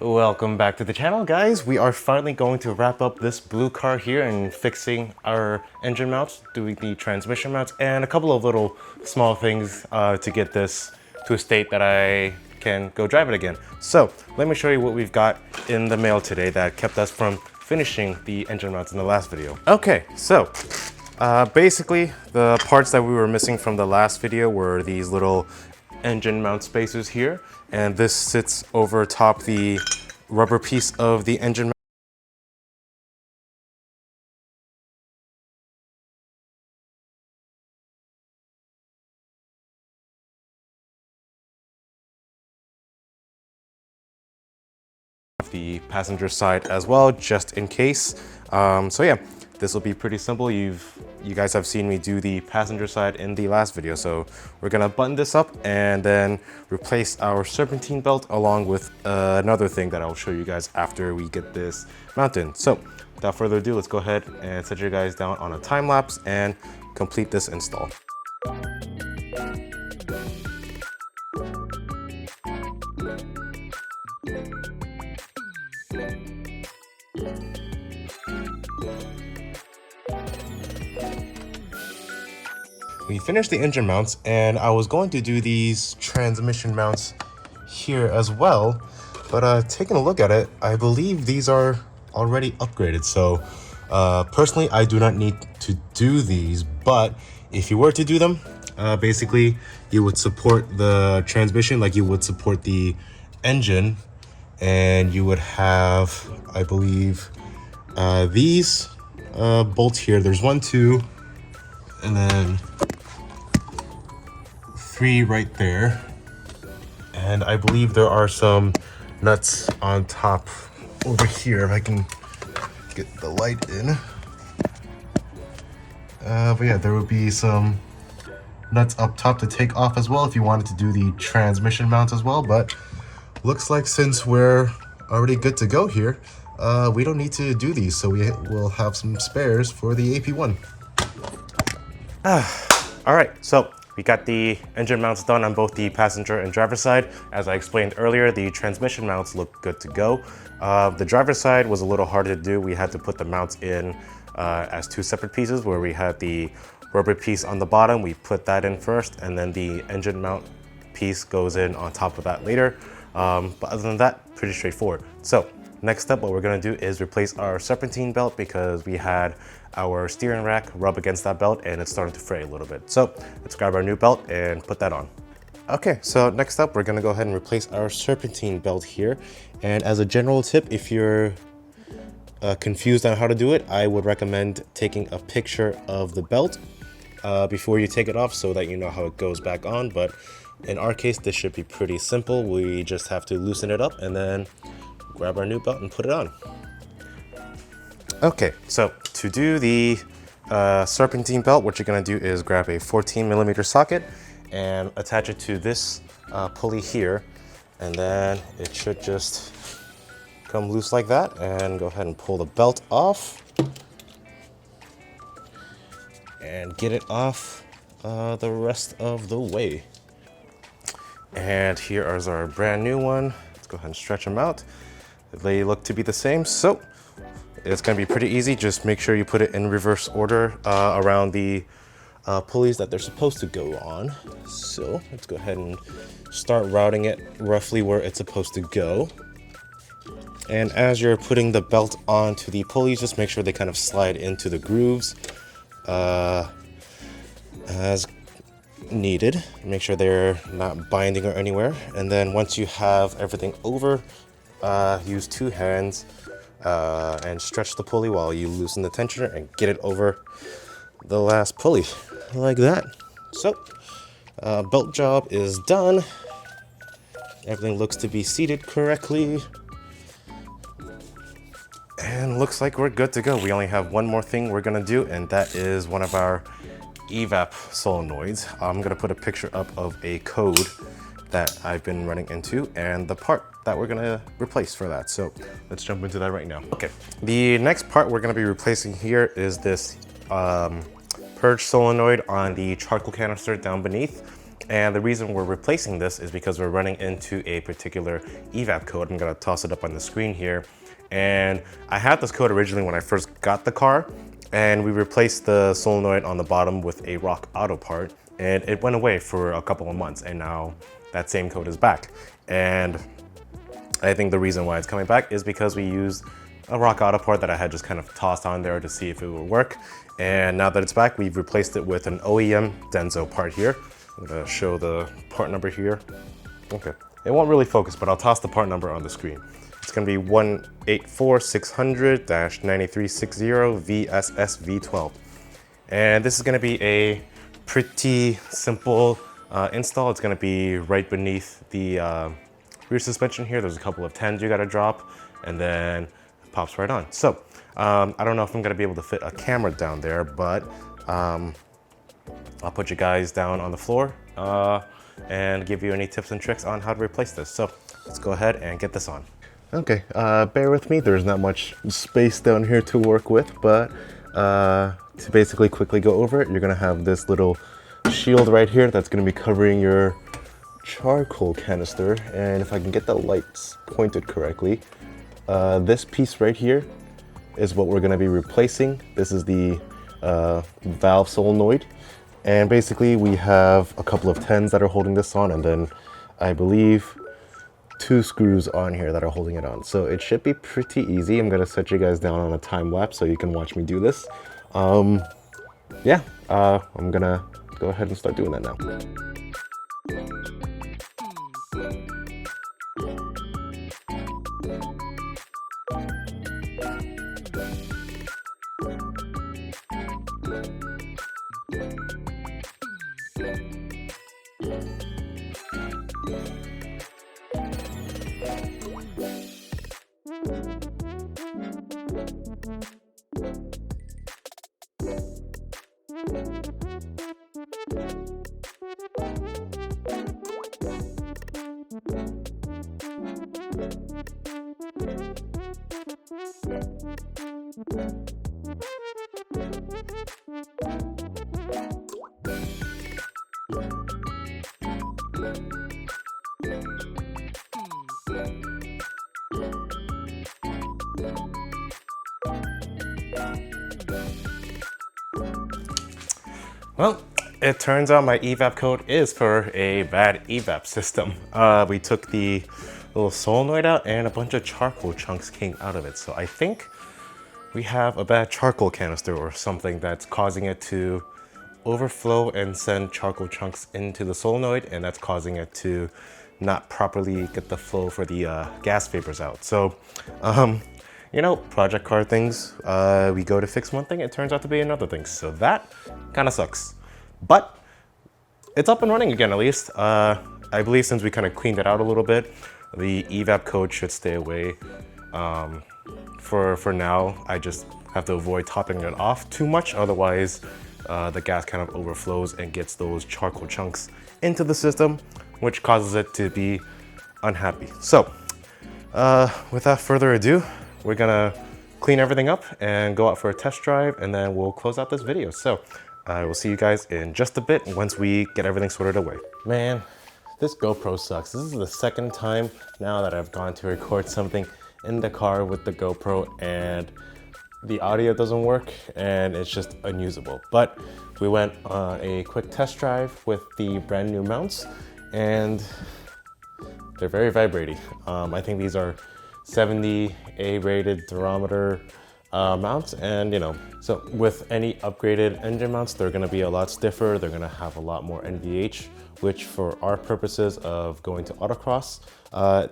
Welcome back to the channel, guys. We are finally going to wrap up this blue car here and fixing our engine mounts, doing the transmission mounts, and a couple of little small things to get this to a state that I can go drive it again. So let me show you what we've got in the mail today that kept us from finishing the engine mounts in the last video. Okay, so basically the parts that we were missing from the last video were these little engine mount spacers here, and this sits over top the rubber piece of the engine the passenger side as well, just in case. So yeah, this will be pretty simple. You guys have seen me do the passenger side in the last video, so we're gonna button this up and then replace our serpentine belt along with another thing that I'll show you guys after we get this mounted. So without further ado, let's go ahead and set you guys down on a time lapse and complete this install. We finished the engine mounts, and I was going to do these transmission mounts here as well, but taking a look at it, I believe these are already upgraded. So personally, I do not need to do these, but if you were to do them, basically you would support the transmission like you would support the engine, and you would have, I believe, these bolts here. There's 1, 2, and then 3 right there, and I believe there are some nuts on top over here if I can get the light in. But yeah, there would be some nuts up top to take off as well if you wanted to do the transmission mounts as well. But looks like since we're already good to go here, we don't need to do these, so we will have some spares for the AP1. All right, so we got the engine mounts done on both the passenger and driver side. As I explained earlier, the transmission mounts look good to go. The driver side was a little harder to do. We had to put the mounts in as 2 separate pieces, where we had the rubber piece on the bottom. We put that in first, and then the engine mount piece goes in on top of that later. But other than that, pretty straightforward. So next up, what we're gonna do is replace our serpentine belt, because we had our steering rack rub against that belt and it's starting to fray a little bit. So let's grab our new belt and put that on. Okay, so next up, we're gonna go ahead and replace our serpentine belt here. And as a general tip, if you're confused on how to do it, I would recommend taking a picture of the belt before you take it off, so that you know how it goes back on. But in our case, this should be pretty simple. We just have to loosen it up and then grab our new belt and put it on. Okay, so to do the serpentine belt, what you're gonna do is grab a 14mm socket and attach it to this pulley here, and then it should just come loose like that. And go ahead and pull the belt off and get it off the rest of the way. And here is our brand new one. Let's go ahead and stretch them out. They look to be the same, so it's gonna be pretty easy. Just make sure you put it in reverse order around the pulleys that they're supposed to go on. So let's go ahead and start routing it roughly where it's supposed to go. And as you're putting the belt onto the pulleys, just make sure they kind of slide into the grooves as needed. Make sure they're not binding or anywhere. And then once you have everything over, use 2 hands and stretch the pulley while you loosen the tensioner and get it over the last pulley like that. So belt job is done. Everything looks to be seated correctly, and looks like we're good to go. We only have one more thing we're gonna do, and that is one of our evap solenoids. I'm gonna put a picture up of a code that I've been running into and the part that we're gonna replace for that. So let's jump into that right now. Okay, the next part we're gonna be replacing here is this purge solenoid on the charcoal canister down beneath. And the reason we're replacing this is because we're running into a particular evap code. I'm gonna toss it up on the screen here. And I had this code originally when I first got the car, and we replaced the solenoid on the bottom with a Rock Auto part, and it went away for a couple of months, and now that same code is back. And I think the reason why it's coming back is because we used a Rock Auto part that I had just kind of tossed on there to see if it would work. And now that it's back, we've replaced it with an OEM Denso part here. I'm gonna show the part number here. Okay, it won't really focus, but I'll toss the part number on the screen. It's gonna be 184600-9360 VSS V12. And this is gonna be a pretty simple install. It's gonna be right beneath the rear suspension here. There's a couple of 10s you gotta drop, and then it pops right on. So, I don't know if I'm gonna be able to fit a camera down there, but I'll put you guys down on the floor and give you any tips and tricks on how to replace this. So let's go ahead and get this on. Okay, bear with me. There's not much space down here to work with, but to basically quickly go over it, you're gonna have this little shield right here that's gonna be covering your charcoal canister. And if I can get the lights pointed correctly, this piece right here is what we're gonna be replacing. This is the valve solenoid. And basically we have a couple of 10s that are holding this on, and then I believe 2 screws on here that are holding it on. So it should be pretty easy. I'm gonna set you guys down on a time lapse so you can watch me do this. Yeah, I'm gonna go ahead and start doing that now. Well, it turns out my evap code is for a bad evap system. We took the little solenoid out and a bunch of charcoal chunks came out of it. So I think we have a bad charcoal canister or something that's causing it to overflow and send charcoal chunks into the solenoid, and that's causing it to not properly get the flow for the gas vapors out. So, you know, project car things, we go to fix one thing, it turns out to be another thing. So that kind of sucks. But it's up and running again, at least. I believe since we kind of cleaned it out a little bit, the evap code should stay away. For now, I just have to avoid topping it off too much. Otherwise, the gas kind of overflows and gets those charcoal chunks into the system, which causes it to be unhappy. So, without further ado, we're gonna clean everything up and go out for a test drive, and then we'll close out this video. So, I will see you guys in just a bit once we get everything sorted away. Man, this GoPro sucks. This is the second time now that I've gone to record something in the car with the GoPro and the audio doesn't work and it's just unusable. But we went on a quick test drive with the brand new mounts and they're very vibrating. I think these are 70 A-rated durometer mounts, and you know, so with any upgraded engine mounts, they're gonna be a lot stiffer, they're gonna have a lot more NVH, which for our purposes of going to autocross,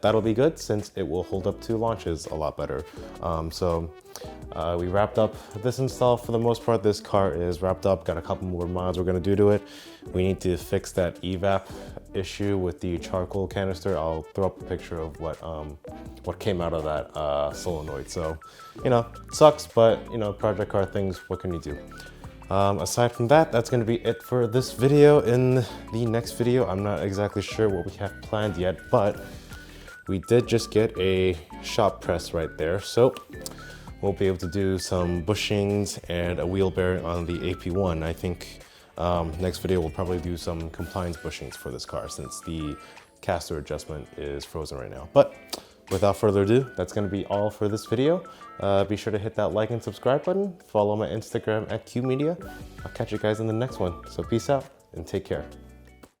that'll be good since it will hold up to launches a lot better. We wrapped up this install for the most part. This car is wrapped up, got a couple more mods we're gonna do to it. We need to fix that evap issue with the charcoal canister. I'll throw up a picture of what came out of that solenoid. So, you know, sucks, but you know, project car things, what can you do? Aside from that, that's gonna be it for this video. In the next video, I'm not exactly sure what we have planned yet, but we did just get a shop press right there. So we'll be able to do some bushings and a wheel bearing on the AP1. I think Next video, we'll probably do some compliance bushings for this car since the caster adjustment is frozen right now. But without further ado, that's going to be all for this video. Be sure to hit that like and subscribe button. Follow my Instagram at QMedia. I'll catch you guys in the next one. So peace out and take care.